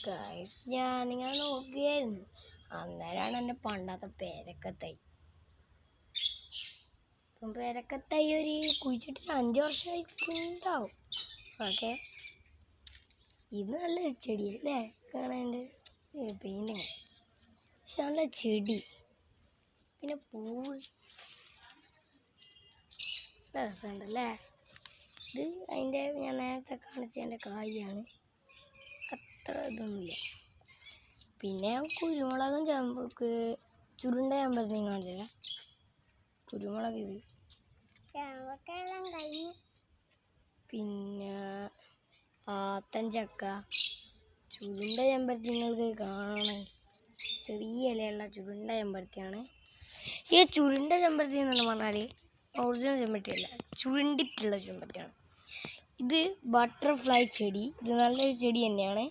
Guys ഞാനിങ്ങനെ നോക്കുകയായിരുന്നു. അന്നേരമാണ് എൻ്റെ പണ്ടത്തെ പേരക്കത്തൈ. ഇപ്പം പേരക്കത്തൈ ഒരു കുഴിച്ചിട്ട് 5 വർഷമായിട്ടുണ്ടാവും. ഓക്കെ, ഇത് നല്ലൊരു ചെടിയല്ലേ കാണാൻ്റെ പെയിൻറ്റിങ്. പക്ഷെ നല്ല ചെടി, പിന്നെ പൂവ് രസമുണ്ടല്ലേ. ഇത് അതിൻ്റെ ഞാൻ നേരത്തെ കാണിച്ചതിൻ്റെ കായാണ്, അത്ര ഇതൊന്നുമില്ല. പിന്നെ കുരുമുളകും ചുരുണ്ട ചെമ്പരത്തി കാണിച്ചില്ല, കുരുമുളക് ഇത് കഴിഞ്ഞു. പിന്നെ ആത്തഞ്ചക്ക, ചുരുണ്ട ചെമ്പരത്തിങ്ങൾക്ക് കാണണമെങ്കിൽ ചെറിയ ഇലയുള്ള ചുരുണ്ട ചെമ്പരത്തിയാണ്. ഈ ചുരുണ്ട ചെമ്പരത്തി എന്ന് പറഞ്ഞാൽ ഒറിജിനൽ ചെമ്പരത്തിയല്ല, ചുരുണ്ടിട്ടുള്ള ചെമ്പരത്തിയാണ്. ഇത് ബട്ടർഫ്ലൈ ചെടി, ഇത് നല്ലൊരു ചെടി തന്നെയാണ്.